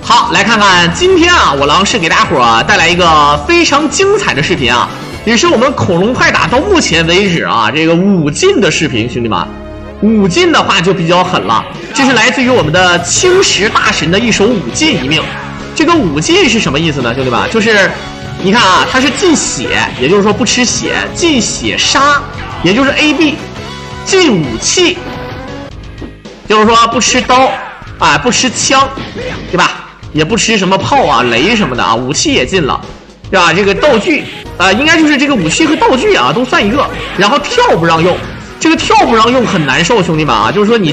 好，来看看今天啊，我狼是给大伙带来一个非常精彩的视频啊，也是我们恐龙快打到目前为止啊这个5进的视频，兄弟们，5进的话就比较狠了，这是来自于我们的青石大神的一手5进一命。这个5进是什么意思呢，兄弟们？就是你看啊，它是禁血，也就是说不吃血；禁血杀，也就是 AB；禁武器，就是说不吃刀啊，不吃枪，对吧？也不吃什么炮啊、雷什么的啊，武器也禁了，对吧？这个道具应该就是这个武器和道具啊都算一个。然后跳不让用，这个跳不让用很难受，兄弟们啊，就是说你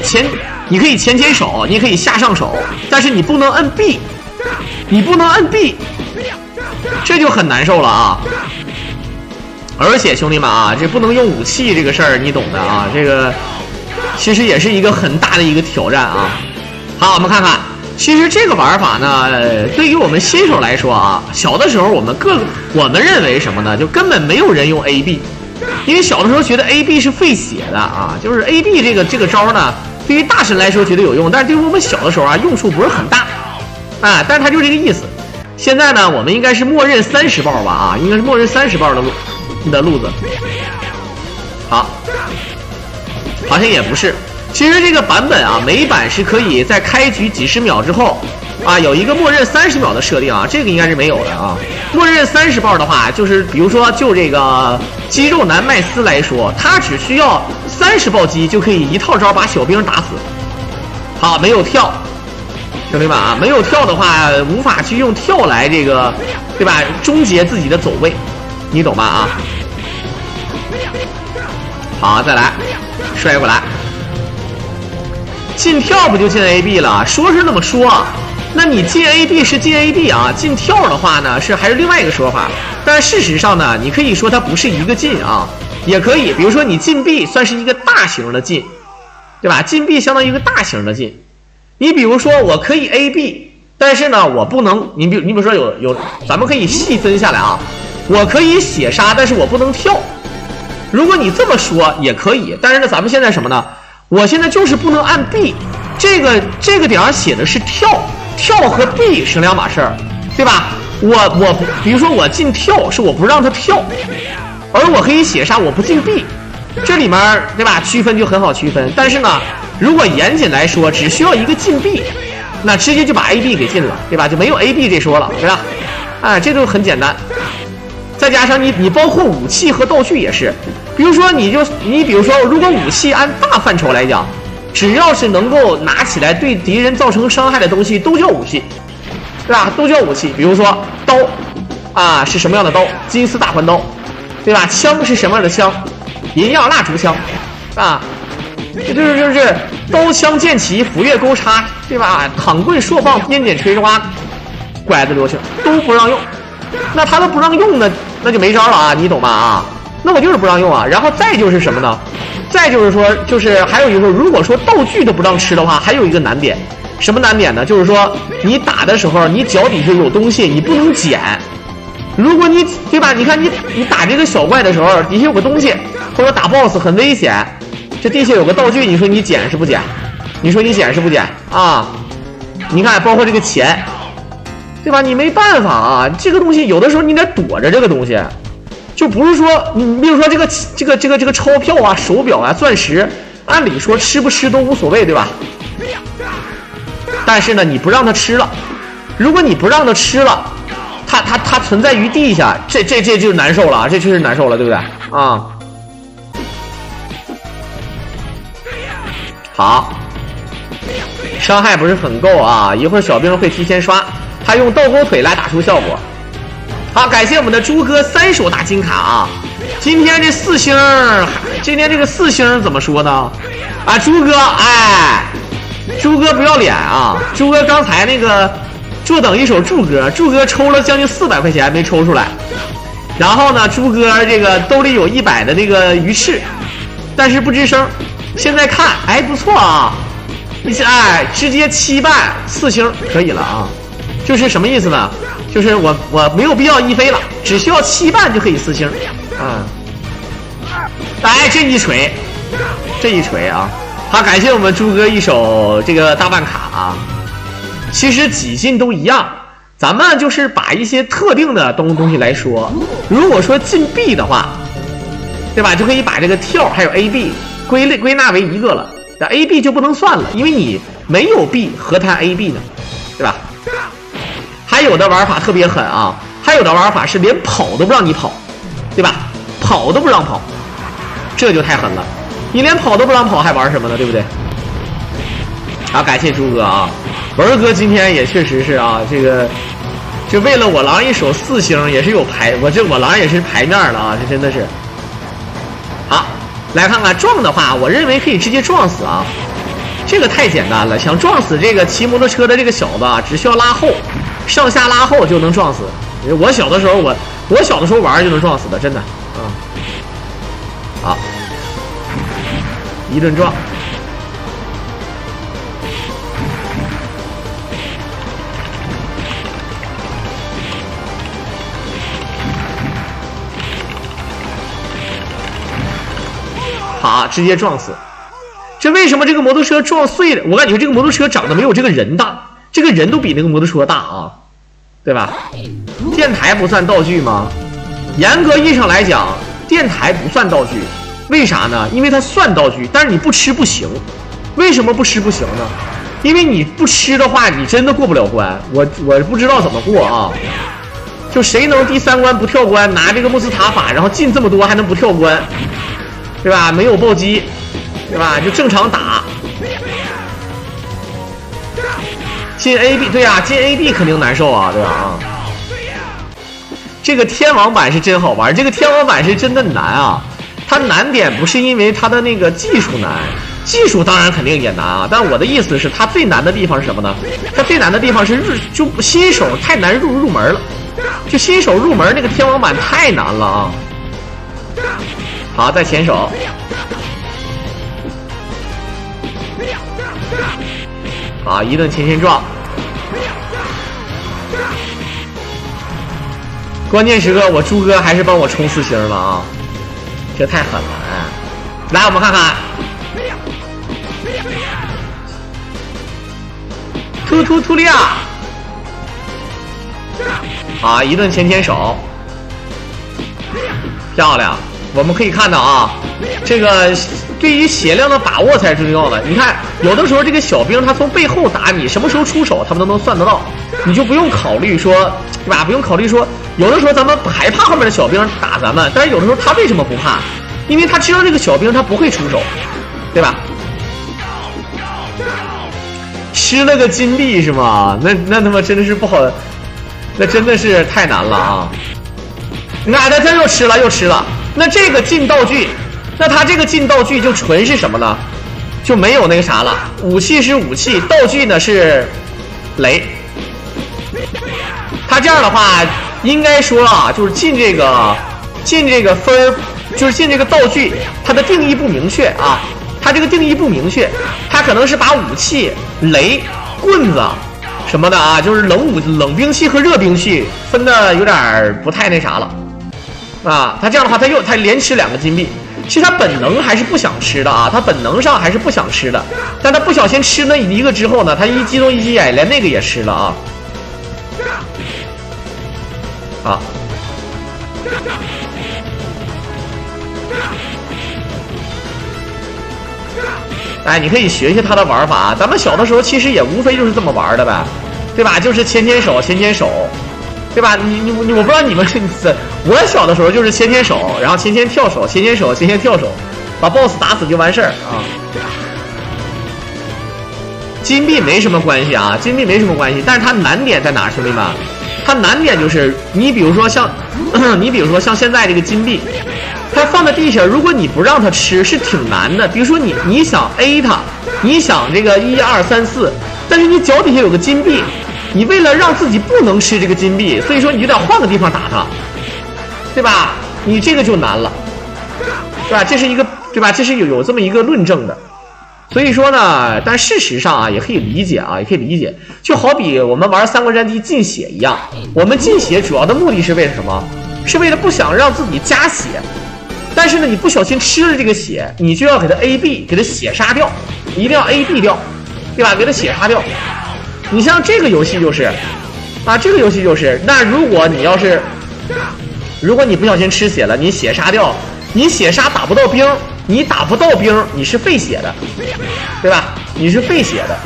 可以前手，你可以下上手，但是你不能摁 B， 你不能摁 B， 这就很难受了啊。而且兄弟们啊，这不能用武器这个事儿你懂的啊，这个其实也是一个很大的一个挑战啊。好，我们看看。其实这个玩法呢，对于我们新手来说啊，小的时候我们认为什么呢？就根本没有人用 AB， 因为小的时候觉得 AB 是费血的啊，就是 AB 这个招呢，对于大神来说觉得有用，但是对于我们小的时候啊，用处不是很大啊，但是它就这个意思。现在呢，我们应该是默认30爆吧啊，应该是默认30爆的路子。好，好像也不是。其实这个版本啊，每版是可以在开局几十秒之后啊，有一个默认30秒的设定啊，这个应该是没有的啊。默认30爆的话，就是比如说就这个肌肉男麦斯来说，他只需要30暴击就可以一套招把小兵打死。好，没有跳，兄弟们啊，没有跳的话，无法去用跳来这个，对吧？终结自己的走位，你懂吧啊？好，再来，摔过来。进跳不就进 AB 了？说是那么说，那你进 AB 是进 AB 啊，进跳的话呢还是另外一个说法。但事实上呢，你可以说它不是一个进啊，也可以，比如说你进 B 算是一个大型的进，对吧？进 B 相当于一个大型的进。你比如说我可以 AB， 但是呢我不能，你比如说有，咱们可以细分下来啊，我可以血杀，但是我不能跳。如果你这么说也可以，但是呢咱们现在什么呢？我现在就是不能按 B， 这个点上写的是跳和 B 是两码事儿，对吧？我比如说我进跳是我不让他跳，而我可以写上我不进 B， 这里面对吧？区分就很好区分。但是呢，如果严谨来说，只需要一个进 B， 那直接就把 AB 给进了，对吧？就没有 AB 这说了，对吧？哎，这就很简单。再加上你包括武器和道具也是，比如说你比如说，如果武器按大范畴来讲，只要是能够拿起来对敌人造成伤害的东西都叫武器，对吧？都叫武器。比如说刀啊，是什么样的刀？金丝大环刀，对吧？枪是什么样的枪？银样蜡烛枪啊，就是刀枪剑戟斧钺钩叉，对吧？躺棍槊棒鞭锏锤花拐子流星都不让用。那他都不让用呢，那就没招了啊，你懂吧啊？那我就是不让用啊。然后再就是什么呢？再就是说，就是还有一个，如果说道具都不让吃的话，还有一个难点，什么难点呢？就是说你打的时候，你脚底下有东西，你不能捡。如果你对吧？你看你打这个小怪的时候，底下有个东西，或者打 BOSS 很危险，这地下有个道具，你说你捡是不捡？你说你捡是不捡啊？你看，包括这个钱。对吧？你没办法啊，这个东西有的时候你得躲着这个东西，就不是说你比如说这个钞票啊、手表啊、钻石，按理说吃不吃都无所谓，对吧？但是呢，你不让它吃了，如果你不让它吃了，它存在于地下，这就难受了，这确实难受了，对不对啊？好，伤害不是很够啊，一会儿小兵会提前刷。他用倒钩腿来打出效果。好，感谢我们的猪哥3手大金卡啊！今天这4星，今天这个4星怎么说呢？啊，猪哥，哎，猪哥不要脸啊！猪哥刚才那个坐等一手猪哥抽了将近400块钱没抽出来，然后呢，猪哥这个兜里有100的那个鱼翅，但是不吱声。现在看，哎，不错啊，哎，直接7半4星可以了啊！就是什么意思呢？就是我没有必要1飞了，只需要7半就可以4星啊！哎，这一锤啊！好，感谢我们猪哥一手这个大半卡啊！其实几进都一样。咱们就是把一些特定的东西来说，如果说进 B 的话，对吧？就可以把这个跳还有 AB 归纳为一个了。那 AB 就不能算了，因为你没有 B 何谈 AB 呢？对吧？还有的玩法特别狠啊，还有的玩法是连跑都不让你跑，对吧？跑都不让跑，这就太狠了。你连跑都不让跑，还玩什么呢？对不对？好，感谢朱哥啊，文哥今天也确实是啊，这为了我狼一手4星也是有排，我狼也是排面了啊，这真的是。好，来看看撞的话，我认为可以直接撞死啊，这个太简单了，想撞死这个骑摩托车的这个小子啊，只需要拉后，上下拉后就能撞死。我小的时候玩就能撞死的，真的啊。好，一顿撞。好，直接撞死。这为什么这个摩托车撞碎了？我感觉这个摩托车长得没有这个人大，这个人都比那个摩托车大啊，对吧？电台不算道具吗？严格意义上来讲，电台不算道具，为啥呢？因为它算道具，但是你不吃不行。为什么不吃不行呢？因为你不吃的话，你真的过不了关。我不知道怎么过啊。就谁能第3关不跳关，拿这个穆斯塔法，然后进这么多还能不跳关？对吧？没有暴击，对吧？就正常打。进 AB， 对啊，进 AB 肯定难受啊，对吧？啊，这个天王版是真好玩，这个天王版是真的难啊。它难点不是因为它的那个技术难，技术当然肯定也难啊。但我的意思是，它最难的地方是什么呢？它最难的地方是就新手太难入门了，就新手入门那个天王版太难了啊。好，再前手，好，一顿前撞，关键时刻我朱哥还是帮我冲4星了啊，这太狠了哎！来，我们看看，突利亚，好，一顿前手，漂亮。我们可以看到啊，这个对于血量的把握才是重要的。你看，有的时候这个小兵他从背后打你，什么时候出手他们都能算得到，你就不用考虑说，对吧？不用考虑说，有的时候咱们害怕后面的小兵打咱们，但是有的时候他为什么不怕？因为他知道这个小兵他不会出手，对吧？吃了个金币是吗？那他妈真的是不好，那真的是太难了啊！你看，他又吃了。那这个进道具，那他这个进道具就纯是什么呢？就没有那个啥了。武器是武器，道具呢是雷。他这样的话，应该说啊，就是进这个分，就是进这个道具，它的定义不明确啊。它这个定义不明确，它可能是把武器、雷、棍子什么的啊，就是冷兵器和热兵器分的有点不太那啥了。啊，他这样的话，他连吃2个金币，其实他本能还是不想吃的啊，他本能上还是不想吃的，但他不小心吃那一个之后呢，他一激动一急眼，连那个也吃了啊。好，哎，你可以学学他的玩法，咱们小的时候其实也无非就是这么玩的呗，对吧？就是前手。对吧？我不知道你们是，我小的时候就是前手，然后前跳手，前跳手，把 BOSS 打死就完事儿啊。金币没什么关系啊，但是它难点在哪，兄弟们？它难点就是你比如说像现在这个金币，它放在地上，如果你不让它吃是挺难的。比如说你想 A 它，你想这个1、2、3、4，但是你脚底下有个金币。你为了让自己不能吃这个金币，所以说你就得换个地方打它，对吧？你这个就难了，对吧？这是一个，对吧？这是有这么一个论证的。所以说呢，但事实上啊，也可以理解啊，就好比我们玩《三国战记》进血一样，我们进血主要的目的是为了什么？是为了不想让自己加血，但是呢，你不小心吃了这个血，你就要给它 AB， 给它血杀掉，一定要 AB 掉，对吧？给它血杀掉。你像这个游戏就是，啊，这个游戏就是，那如果你要是，如果你不小心吃血了，你血杀掉，你血杀打不到兵，你打不到兵，你是废血的，对吧？你是废血的。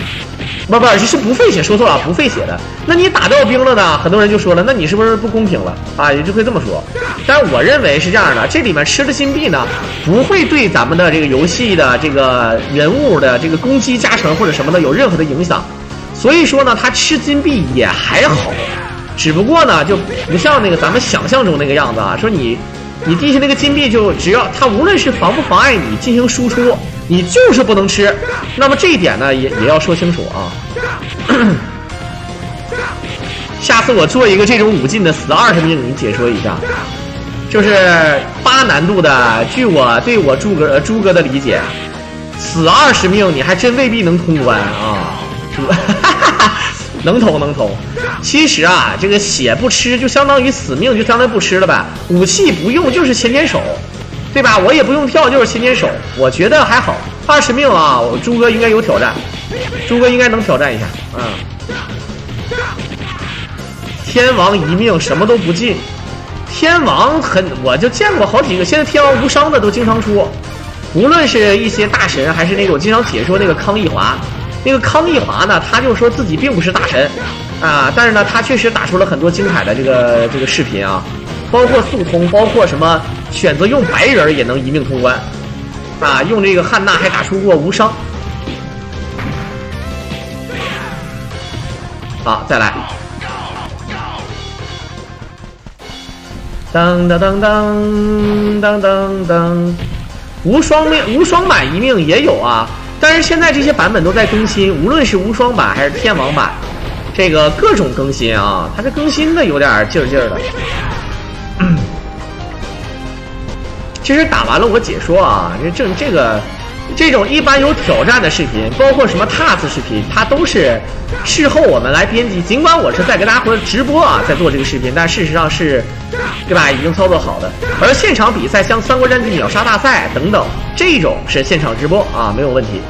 不是不费血，说错了，不费血的。那你打到兵了呢？很多人就说了，那你是不是不公平了啊？也就会这么说。但是我认为是这样的，这里面吃的金币呢，不会对咱们的这个游戏的这个人物的这个攻击加成或者什么的有任何的影响。所以说呢，他吃金币也还好，只不过呢，就不像那个咱们想象中那个样子啊。说你地下那个金币就只要它无论是妨不妨碍你进行输出。你就是不能吃，那么这一点呢也要说清楚啊。下次我做一个这种5进的死20命，你解说一下。就是8难度的，据我对我朱哥的理解，死20命你还真未必能通关啊。能通。其实啊，这个血不吃就相当于死命，就相当于不吃了呗。武器不用就是前点手。对吧？我也不用跳，就是前点手，我觉得还好。20命啊，我朱哥应该有挑战，朱哥应该能挑战一下。天王1命什么都不进，天王我就见过好几个，现在天王无伤的都经常出，无论是一些大神还是那个我经常解说那个康一华，那个康一华呢，他就说自己并不是大神啊，但是呢，他确实打出了很多精彩的这个视频啊。包括速通，包括什么选择用白人也能1命通关，啊，用这个汉娜还打出过无伤。好，再来。当当当当当当当，无双版1命也有啊，但是现在这些版本都在更新，无论是无双版还是天王版，这个各种更新啊，它这更新的有点劲儿的。其实打完了我解说啊，这种一般有挑战的视频，包括什么 TAS 视频，它都是事后我们来编辑。尽管我是在跟大家伙直播啊，在做这个视频，但事实上是，对吧？已经操作好的。而现场比赛，像三国战记秒杀大赛等等，这种是现场直播啊，没有问题。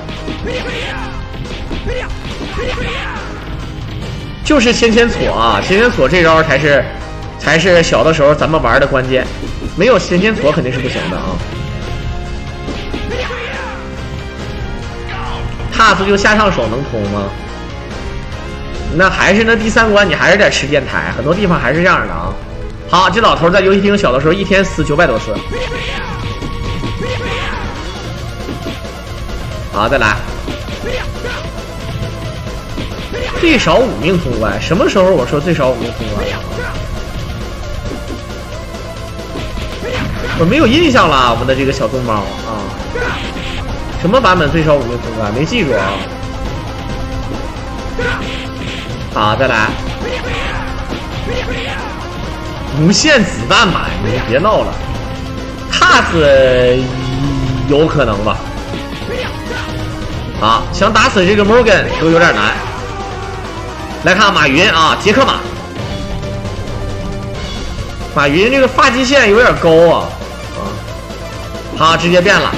就是先锁啊，先锁这招才是小的时候咱们玩的关键，没有先锁肯定是不行的啊。TAS 就下上手能通吗？那还是那第3关你还是得吃电台，很多地方还是这样的啊。好，这老头在游戏厅小的时候一天死900多次。好，再来。最少5命通关，什么时候我说最少5命通关？我没有印象了，我们的这个小棕猫啊，什么版本最少5命通关？没记住啊。好，再来。无限子弹版，你别闹了。TAS 有可能吧？好，想打死这个 Morgan 都有点难。来看马云啊，杰克马。马云这个发际线有点高啊，好，直接变了。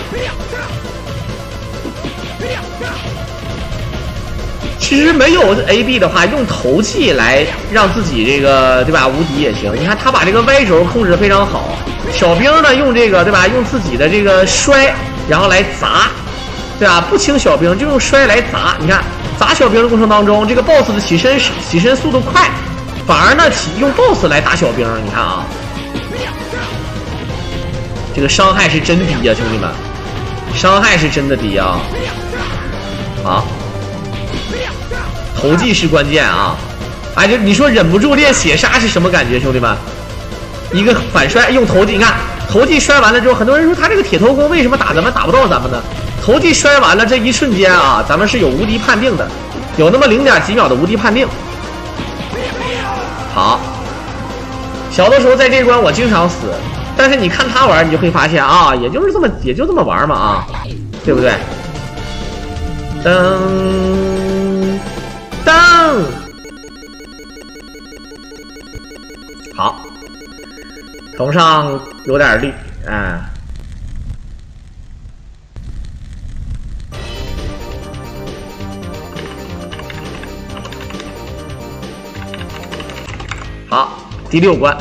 其实没有 AB 的话，用投技来让自己这个对吧无敌也行。你看他把这个 Y 轴控制得非常好，小兵呢用这个对吧，用自己的这个摔，然后来砸，对吧？不清小兵就用摔来砸。你看砸小兵的过程当中，这个 BOSS 的起身速度快，反而呢用 BOSS 来打小兵。你看啊，这个伤害是真低呀，兄弟们，伤害是真的低啊！好。投技是关键啊！哎，就你说忍不住练血杀是什么感觉，兄弟们？一个反摔用投技，你看投技摔完了之后，很多人说他这个铁头功为什么打不到咱们呢？投技摔完了这一瞬间啊，咱们是有无敌判定的，有那么0点几秒的无敌判定。好，小的时候在这关我经常死，但是你看他玩，你就会发现啊，也就这么玩嘛啊，对不对？噔，好，头上有点绿，第6关。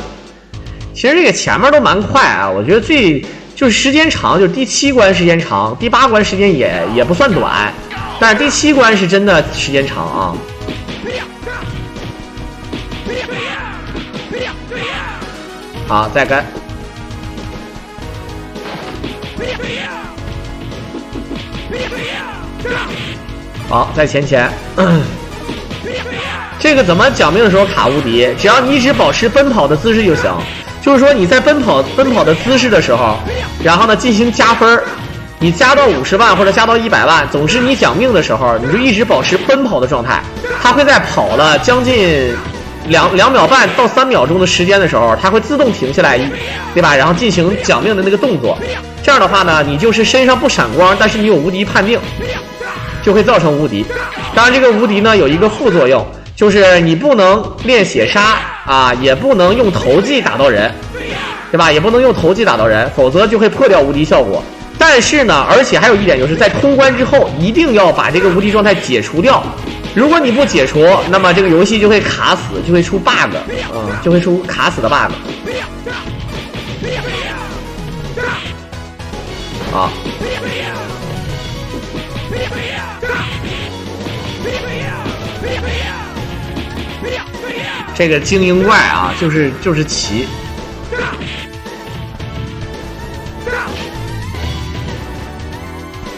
其实这个前面都蛮快啊，我觉得就是时间长，就是第7关时间长，第8关时间也不算短，但是第7关是真的时间长啊。好，再干。好，在前。这个怎么讲命的时候卡无敌？只要你一直保持奔跑的姿势就行。就是说你在奔跑的姿势的时候，然后呢进行加分，你加到50万或者加到100万，总之你讲命的时候，你就一直保持奔跑的状态。它会在跑了将近2秒半到3秒钟的时间的时候，它会自动停下来，对吧？然后进行讲命的那个动作。这样的话呢，你就是身上不闪光，但是你有无敌判定，就会造成无敌。当然，这个无敌呢有一个副作用，就是你不能练血杀啊，也不能用投技打到人，对吧？也不能用投技打到人，否则就会破掉无敌效果。但是呢，而且还有一点，就是在通关之后一定要把这个无敌状态解除掉。如果你不解除，那么这个游戏就会卡死，就会出 bug， 就会出卡死的 bug。啊，这个精英怪啊，就是奇。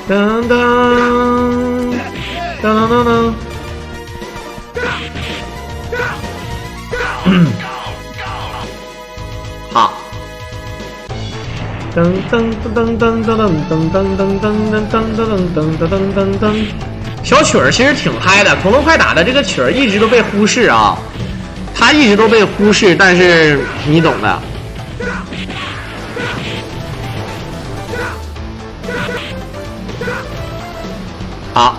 噔噔噔噔噔噔。好。噔噔噔噔噔噔噔噔噔噔噔噔噔噔。小曲儿其实挺嗨的，恐龙快打的这个曲儿一直都被忽视啊，它一直都被忽视，但是你懂的。好，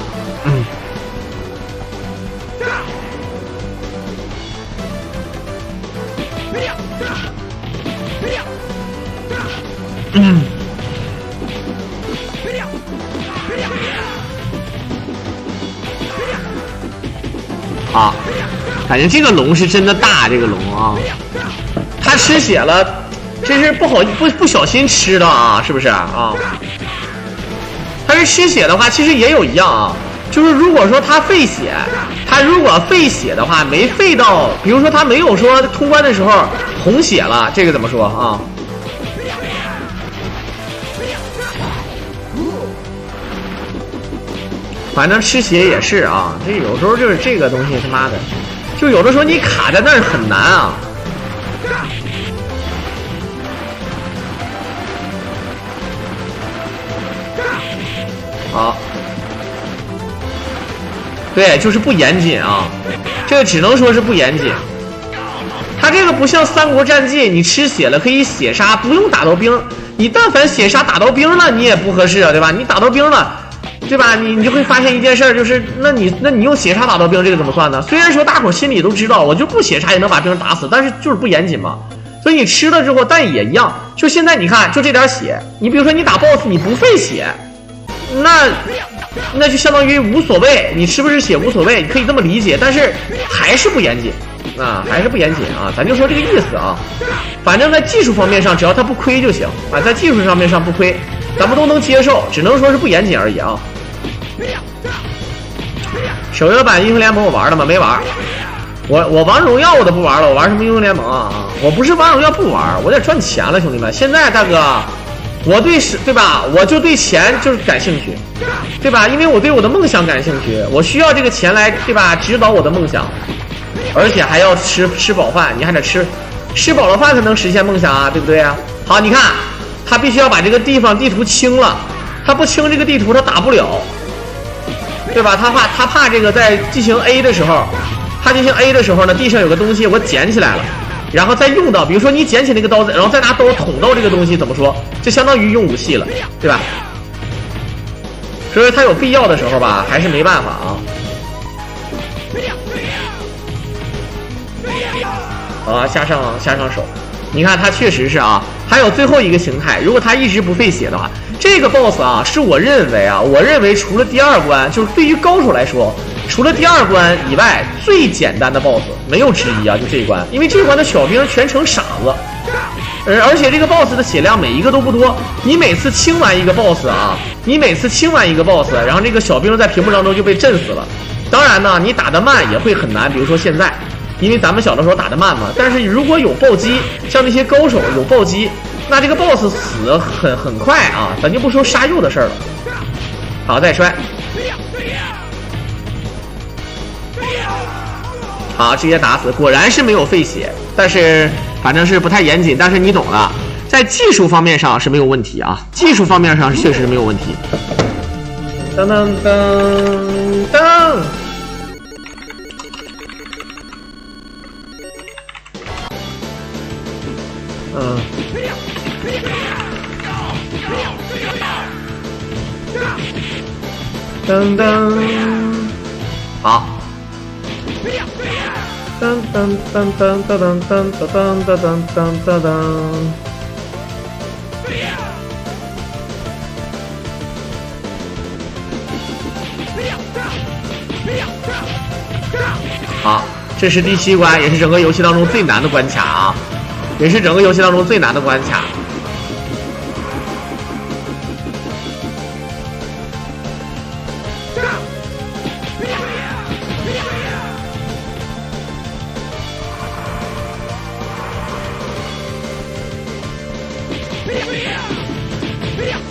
好，感觉这个龙是真的大，这个龙啊，它吃血了，这是不小心吃的啊，是不是啊？它是吃血的话，其实也有一样啊，就是如果说它废血，它如果废血的话，没废到，比如说它没有说通关的时候红血了，这个怎么说啊？反正吃血也是啊，这有时候就是这个东西他妈的，就有的时候你卡在那儿很难啊。好，对，就是不严谨啊，这个只能说是不严谨。它这个不像三国战记，你吃血了可以血杀，不用打到兵。你但凡血杀打到兵了，你也不合适啊，对吧？你打到兵了。对吧？你就会发现一件事，就是那你用血杀打到兵，这个怎么算呢？虽然说大伙心里都知道，我就不血杀也能把兵打死，但是就是不严谨嘛。所以你吃了之后，但也一样。就现在你看，就这点血，你比如说你打 BOSS 你不费血，那就相当于无所谓，你吃不吃血无所谓，你可以这么理解，但是还是不严谨啊，还是不严谨啊。咱就说这个意思啊。反正在技术方面上，只要它不亏就行啊，在技术上面上不亏，咱们都能接受，只能说是不严谨而已啊。手游版英雄联盟我玩了吗？没玩。我王者荣耀我都不玩了，我玩什么英雄联盟啊？我不是王者荣耀不玩，我得赚钱了，兄弟们。现在大哥，我对吧？我就对钱就是感兴趣，对吧？因为我对我的梦想感兴趣，我需要这个钱来，对吧？指导我的梦想，而且还要吃饱饭，你还得吃饱了饭才能实现梦想啊，对不对啊？好，你看他必须要把这个地图清了，他不清这个地图他打不了。对吧？他怕这个在进行 A 的时候，呢，地上有个东西我捡起来了，然后再用到，比如说你捡起那个刀子，然后再拿刀捅到这个东西，怎么说？就相当于用武器了，对吧？所以他有必要的时候吧，还是没办法啊。啊，下上手，你看他确实是啊。还有最后一个形态，如果他一直不费血的话，这个 BOSS 啊，是我认为除了第2关，就是对于高手来说，除了第2关以外最简单的 BOSS， 没有之一啊，就这一关，因为这一关的小兵全程傻子，而且这个 BOSS 的血量每一个都不多，你每次清完一个 BOSS 啊，然后这个小兵在屏幕当中就被震死了。当然呢，你打得慢也会很难，比如说现在，因为咱们小的时候打得慢嘛，但是如果有暴击，像那些高手有暴击，那这个 BOSS 死很快啊，咱就不说杀肉的事儿了。好，再摔。好，直接打死，果然是没有费血，但是反正是不太严谨，但是你懂了，在技术方面上是没有问题啊，技术方面上是确实没有问题。噔噔噔噔。噔噔，好。噔噔噔噔噔噔噔噔噔噔噔噔。好，这是第7关，也是整个游戏当中最难的关卡啊，也是整个游戏当中最难的关卡。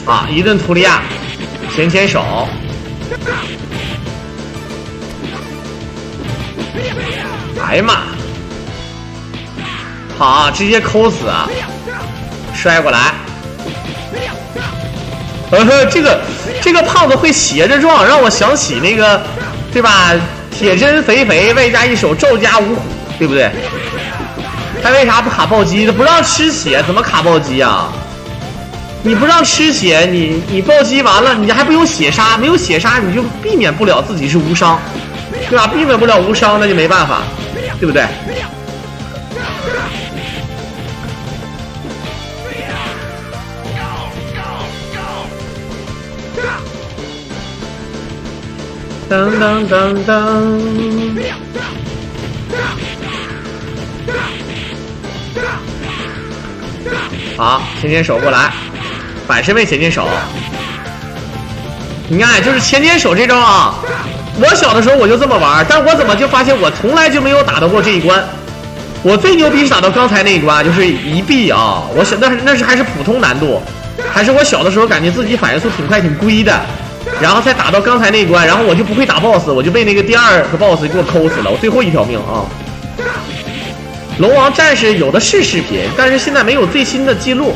啊，一顿图利亚，前手。哎呀妈！好，直接抠死啊！摔过来。这个胖子会斜着撞，让我想起那个，对吧？铁针肥肥外加一手赵家五虎，对不对？他为啥不卡暴击？他不让吃血，怎么卡暴击啊？你不让吃血，你暴击完了，你还不用血杀，没有血杀你就避免不了自己是无伤，对吧？避免不了无伤，那就没办法，对不对？当当当当。好，前手过来，反身位前手。你看，就是前手这招啊，我小的时候我就这么玩，但我怎么就发现我从来就没有打到过这一关？我最牛逼是打到刚才那一关，就是一臂啊！我想那是还是普通难度，还是我小的时候感觉自己反应速挺快挺龟的，然后再打到刚才那一关，然后我就不会打 BOSS， 我就被那个第2个 BOSS 给我抠死了，我最后一条命啊！龙王战士有的是视频，但是现在没有最新的记录，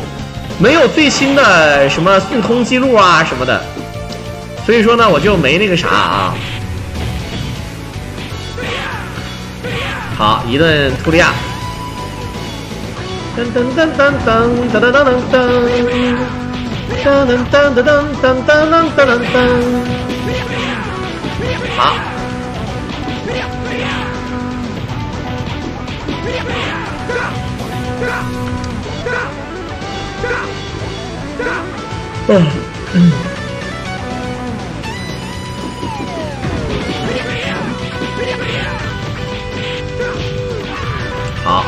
没有最新的什么速通记录啊什么的，所以说呢，我就没那个啥啊。好，一顿图利亚。噔噔噔噔噔噔噔噔噔噔噔噔噔噔噔噔噔噔。好。好，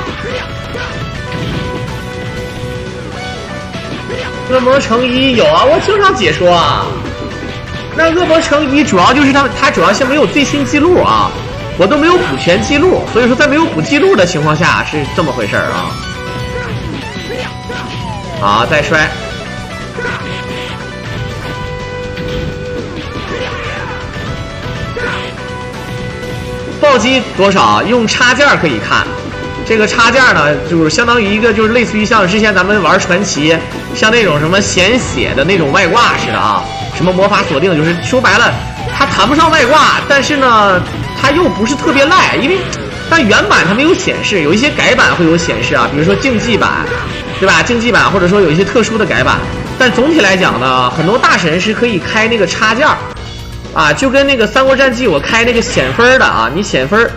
恶魔城1有啊，我经常解说啊。那恶魔城1主要就是它主要是没有最新记录啊，我都没有补全记录，所以说在没有补记录的情况下是这么回事啊。好，再摔。暴击多少？用插件可以看。这个插件呢，就是相当于一个，就是类似于像之前咱们玩传奇，像那种什么显血的那种外挂似的啊，什么魔法锁定，就是说白了，它谈不上外挂，但是呢，它又不是特别赖，因为但原版它没有显示，有一些改版会有显示啊，比如说竞技版，对吧？竞技版或者说有一些特殊的改版，但总体来讲呢，很多大神是可以开那个插件。啊，就跟那个三国战记我开那个显分的啊，你显分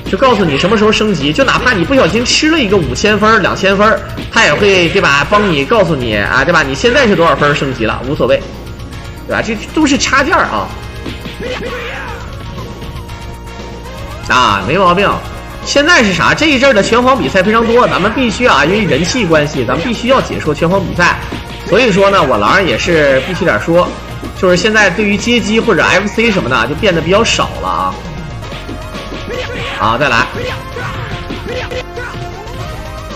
就告诉你什么时候升级，就哪怕你不小心吃了一个5000分、2000分，它也会对吧？帮你告诉你啊，对吧？你现在是多少分升级了，无所谓，对吧？这都是插件啊。啊，没毛病。现在是啥？这一阵的拳皇比赛非常多，咱们必须啊，因为人气关系，咱们必须要解说拳皇比赛。所以说呢，我狼也是必须得说，就是现在对于街机或者 FC 什么的就变得比较少了啊。好，再来，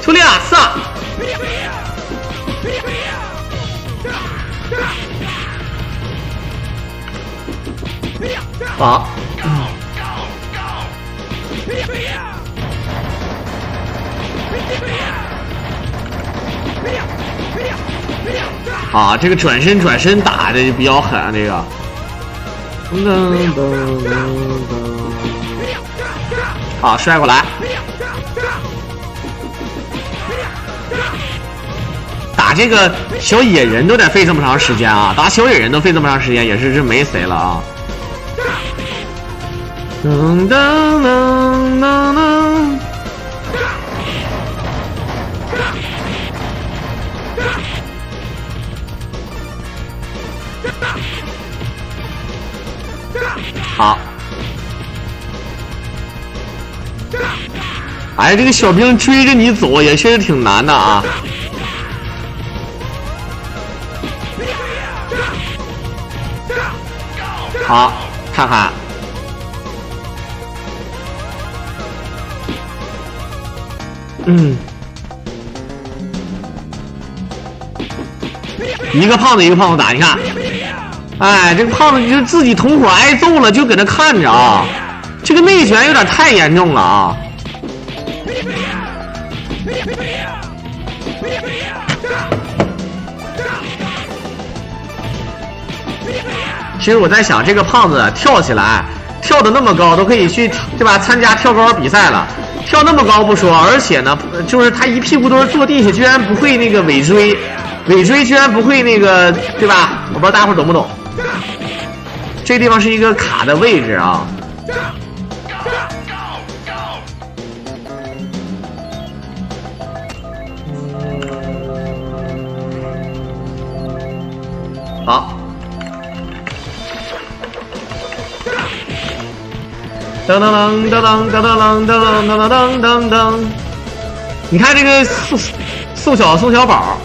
图利亚萨，好。啊，这个转身打的就比较狠，这个。好，摔过来。打这个小野人都得费这么长时间啊！打小野人都费这么长时间，也是没谁了啊。噔噔噔噔噔。好，哎，这个小兵追着你走也确实挺难的啊。好，看看，一个胖子打，你看。哎，这个胖子就自己同伙挨揍了，就搁那看着啊！这个内卷有点太严重了啊！其实我在想，这个胖子跳起来跳得那么高，都可以去对吧？参加跳高比赛了，跳那么高不说，而且呢，就是他一屁股墩儿坐地下，居然不会那个尾追居然不会那个对吧？我不知道大伙儿懂不懂。这个地方是一个卡的位置啊。好。噔噔噔噔噔噔噔噔噔噔噔噔，你看这个宋小宝。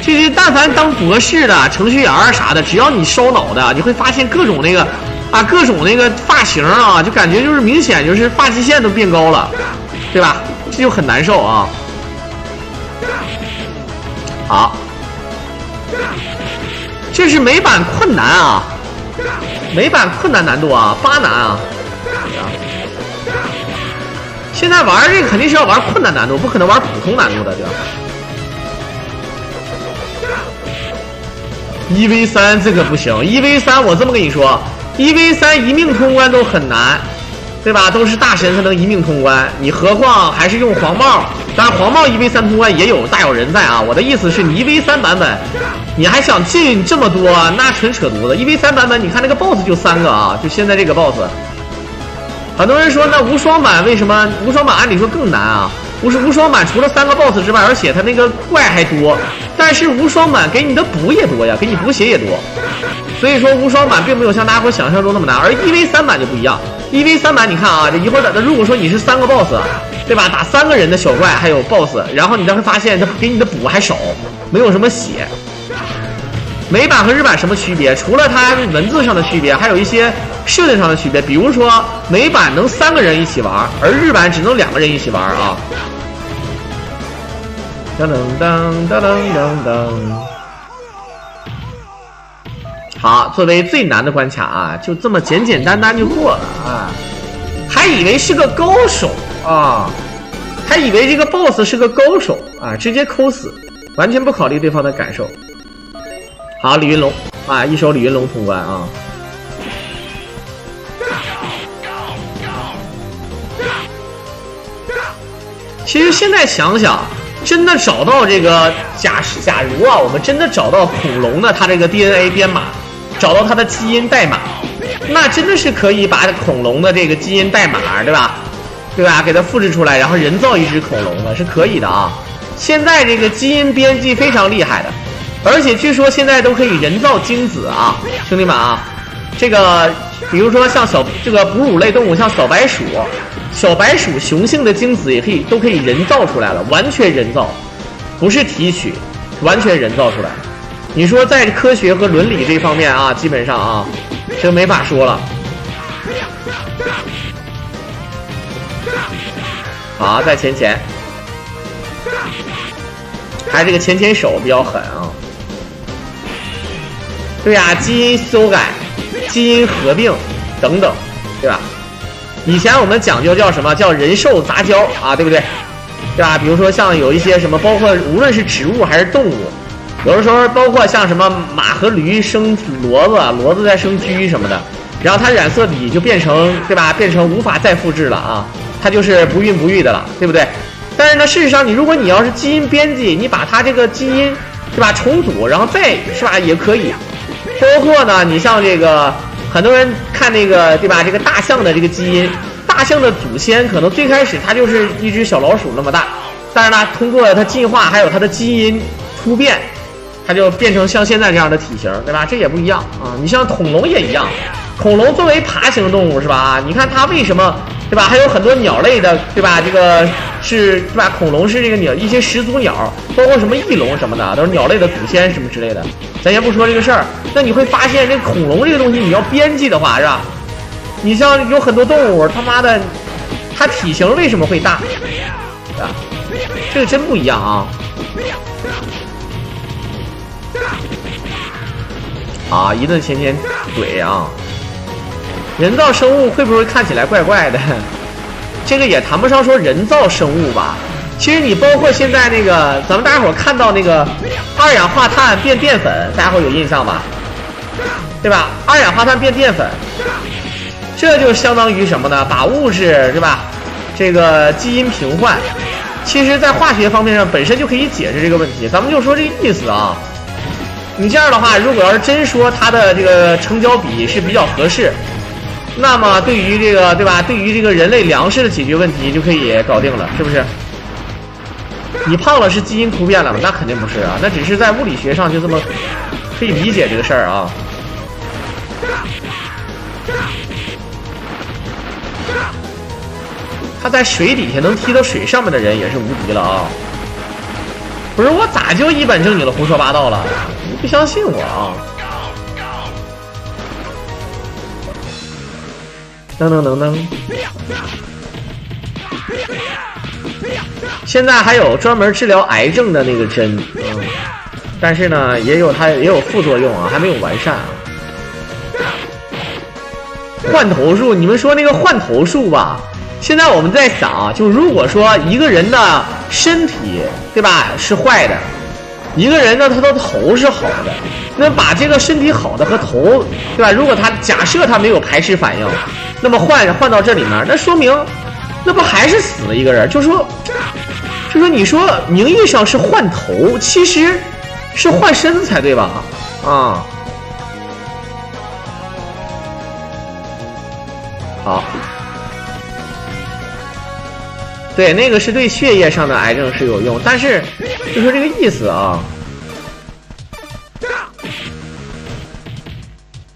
这些但凡当博士的程序员啥的，只要你烧脑的，你会发现各种那个发型啊，就感觉就是明显就是发际线都变高了，对吧？这就很难受啊。好，这是美版困难啊，美版困难难度啊，8难啊。现在玩这个肯定是要玩困难难度，不可能玩普通难度的，对吧？1v3这个不行，1v3我这么跟你说，1v3一命通关都很难，对吧？都是大神才能一命通关，你何况还是用黄帽？当然黄帽1v3通关也有大有人在啊。我的意思是你1v3版本，你还想进这么多，那纯扯犊子。1v3版本，你看那个 BOSS 就3个啊，就现在这个 BOSS。很多人说那无双版为什么？无双版按理说更难啊。无双版除了3个 BOSS 之外，而且它那个怪还多，但是无双版给你的补也多呀，给你补血也多，所以说无双版并没有像大家伙想象中那么难。而 1v3版就不一样，1v3版你看啊，这一会儿如果说你是3个 BOSS， 对吧？打3个人的小怪还有 BOSS， 然后你才会发现它给你的补还少，没有什么血。美版和日版什么区别？除了它文字上的区别，还有一些设定上的区别。比如说美版能3个人一起玩，而日版只能2个人一起玩啊。噔噔噔噔噔噔。好，作为最难的关卡啊，就这么简简单单就过了啊。还以为是个高手啊，还以为这个 BOSS 是个高手啊，直接抠死，完全不考虑对方的感受。好，李云龙啊，一手李云龙通关啊。其实现在想想，真的找到这个假如啊，我们真的找到恐龙的它这个 DNA 编码，找到它的基因代码，那真的是可以把恐龙的这个基因代码，对吧？给它复制出来，然后人造一只恐龙的，是可以的啊。现在这个基因编辑非常厉害的，而且据说现在都可以人造精子啊，兄弟们啊，这个比如说像这个哺乳类动物，像小白鼠雄性的精子都可以人造出来了，完全人造，不是提取，完全人造出来。你说在科学和伦理这方面啊，基本上啊，这没法说了。好，再前，还这个前手比较狠啊。对啊，基因修改、基因合并等等，对吧？以前我们讲究叫什么？叫人兽杂交啊，对不对？对吧？比如说像有一些什么，包括无论是植物还是动物，有的时候包括像什么马和驴生骡子再生驹什么的，然后它染色体就变成，对吧？变成无法再复制了啊，它就是不孕不育的了，对不对？但是呢，事实上如果你要是基因编辑，你把它这个基因，对吧，重组，然后再是吧也可以。包括呢，你像这个很多人看那个，对吧？这个大象的这个基因，大象的祖先可能最开始它就是一只小老鼠那么大，但是呢，通过它进化还有它的基因突变，它就变成像现在这样的体型，对吧？这也不一样啊。你像恐龙也一样，恐龙作为爬行动物是吧？你看它为什么，对吧？还有很多鸟类的，对吧？这个是，对吧？恐龙是这个一些始祖鸟，包括什么翼龙什么的，都是鸟类的祖先什么之类的。咱先不说这个事儿，那你会发现这恐龙这个东西，你要编辑的话，是吧？你像有很多动物，他妈的，它体型为什么会大？啊，这个真不一样啊！啊，一顿前怼啊！人造生物会不会看起来怪怪的？这个也谈不上说人造生物吧。其实你包括现在那个，咱们大家伙看到那个二氧化碳变淀粉，大家伙有印象吧？对吧？二氧化碳变淀粉，这就相当于什么呢？把物质，对吧？这个基因平换，其实在化学方面上本身就可以解释这个问题。咱们就说这个意思啊。你这样的话，如果要是真说它的这个成交比是比较合适，那么对于这个，对吧？对于这个人类粮食的解决问题就可以搞定了，是不是？你胖了是基因突变了吗？那肯定不是啊，那只是在物理学上就这么可以理解这个事儿啊。他在水底下能踢到水上面的人也是无敌了啊！不是我咋就一本正经的胡说八道了？你不相信我啊？噔。现在还有专门治疗癌症的那个针，但是呢，也有副作用啊，还没有完善啊。换头术，你们说那个换头术吧？现在我们在想啊，就如果说一个人的身体，对吧，是坏的，一个人呢他的头是好的，那把这个身体好的和头，对吧？如果他假设他没有排斥反应，那么换到这里面，那说明那不还是死了一个人？就说你说名义上是换头，其实是换身子才对吧？啊，好。对，那个是对血液上的癌症是有用，但是就说这个意思啊。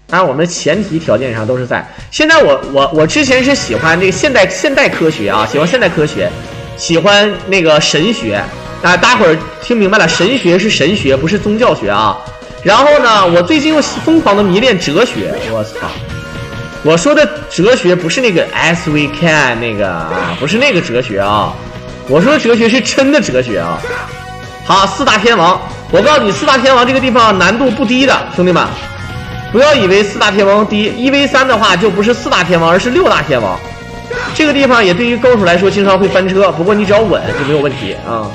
当然，我们前提条件上都是在。现在我之前是喜欢这个现代科学啊，喜欢现代科学，喜欢那个神学啊。大伙儿听明白了，神学是神学，不是宗教学啊。然后呢，我最近又疯狂的迷恋哲学，我操！我说的哲学不是那个 as we can 那个啊，不是那个哲学啊，我说的哲学是真的哲学啊。好，四大天王，我告诉你，四大天王这个地方难度不低的，兄弟们，不要以为四大天王低，1v3的话就不是四大天王，而是6大天王。这个地方也对于高手来说经常会翻车，不过你只要稳就没有问题啊。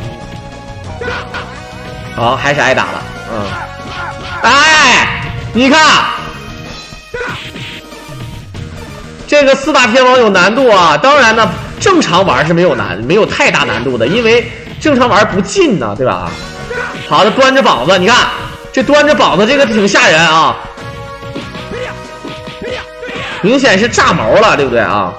好，还是挨打了，哎，你看。这个四大天王有难度啊，当然呢，正常玩是没有太大难度的，因为正常玩不进呢，对吧？好的，端着膀子，你看这端着膀子这个挺吓人啊，明显是炸毛了，对不对啊？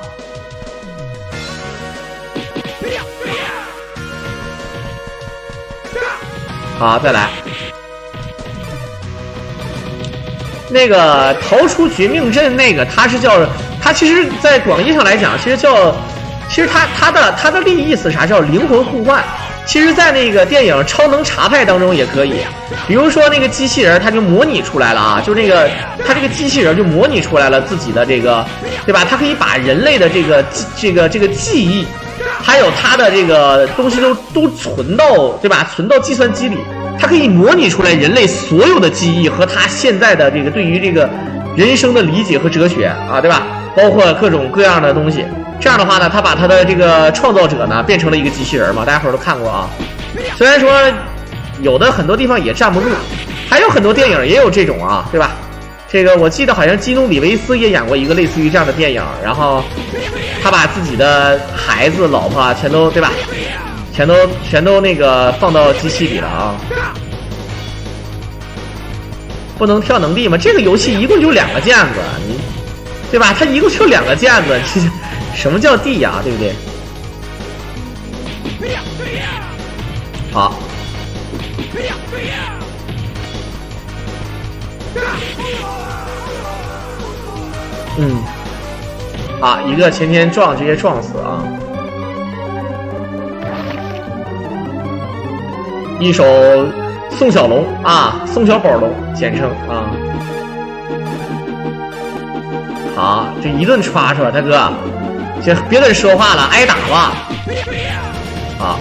好，再来。那个逃出绝命镇那个，它其实，在广义上来讲，其实它的另一意思啥叫灵魂互换。其实，在那个电影《超能查派》当中也可以，比如说那个机器人，它就模拟出来了啊，就它这个机器人就模拟出来了自己的这个，对吧？它可以把人类的这个记忆，还有它的这个东西都存到，对吧？存到计算机里，它可以模拟出来人类所有的记忆和它现在的这个对于这个人生的理解和哲学啊，对吧？包括各种各样的东西。这样的话呢，他把他的这个创造者呢变成了一个机器人嘛，大家伙都看过啊。虽然说有的很多地方也站不住，还有很多电影也有这种啊，对吧？这个我记得好像基努里维斯也演过一个类似于这样的电影，然后他把自己的孩子、老婆啊全都，对吧？全都那个放到机器里了啊。不能跳能力吗？这个游戏一共就2个键子，你对吧？它一共就2个键子，什么叫地呀？对不对？好，啊，一个前前撞直接撞死啊！一手宋小龙啊，宋小宝龙简称啊。好，这一顿刷是吧，大哥？就别跟人说话了，挨打吧！啊，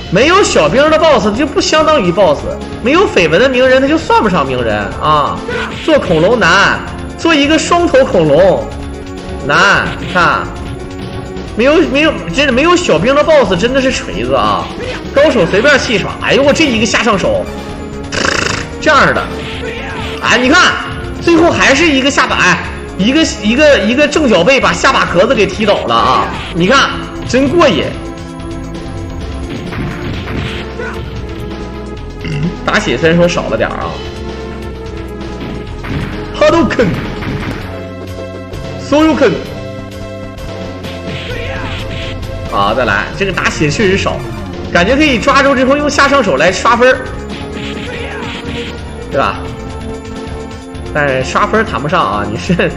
没有小兵的 boss 就不相当于 boss， 没有绯闻的名人他就算不上名人啊！做恐龙难，做一个双头恐龙难，看，真的没有小兵的 boss 真的是锤子啊！高手随便戏耍，哎呦我这一个下上手，这样的，哎你看，最后还是一个下摆。一个正脚背把下巴壳子给踢倒了啊！你看，真过瘾。打血虽然说少了点啊。哈都坑，所有坑。好，再来，这个打血确实少，感觉可以抓住之后用下上手来刷分，对吧？但是刷分谈不上啊，你是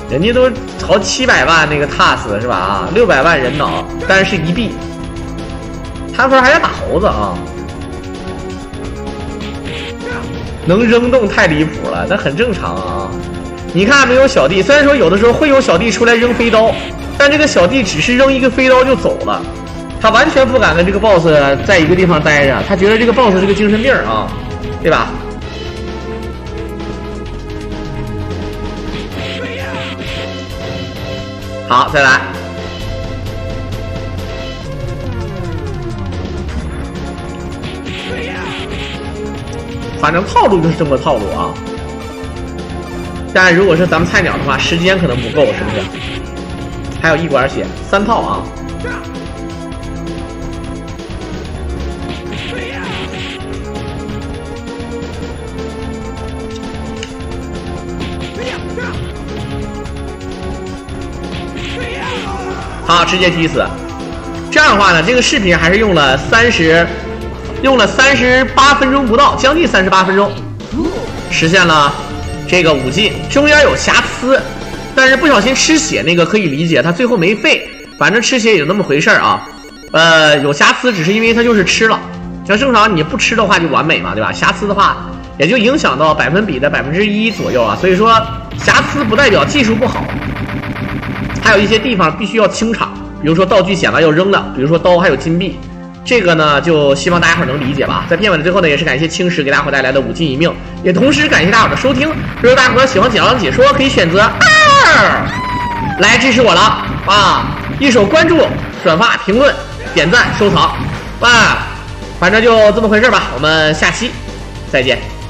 人家都朝700万那个 TAS 是吧？啊，600万人脑，但是1币，谈分还要打猴子啊！能扔动太离谱了，那很正常啊。你看没有小弟，虽然说有的时候会有小弟出来扔飞刀，但这个小弟只是扔一个飞刀就走了，他完全不敢跟这个 BOSS 在一个地方待着，他觉得这个 BOSS 是个精神病啊，对吧？好，再来。反正套路就是这么个套路啊。但如果是咱们菜鸟的话，时间可能不够，是不是？还有1管血，3套啊。好，直接踢死。这样的话呢，这个视频还是用了38分钟不到，将近38分钟，实现了这个5进。中间有瑕疵，但是不小心吃血那个可以理解，他最后没废，反正吃血也就那么回事啊。有瑕疵只是因为他就是吃了，像正常你不吃的话就完美嘛，对吧？瑕疵的话也就影响到百分比的1%左右啊，所以说瑕疵不代表技术不好。还有一些地方必须要清场，比如说道具捡了要扔的，比如说刀还有金币，这个呢就希望大家伙能理解吧。在片尾的最后呢，也是感谢青石给大家伙带来的5进1命，也同时感谢大家伙的收听。如果大家伙喜欢简章解说，可以选择2来支持我了啊！一手关注、转发、评论、点赞、收藏啊，反正就这么回事吧。我们下期再见。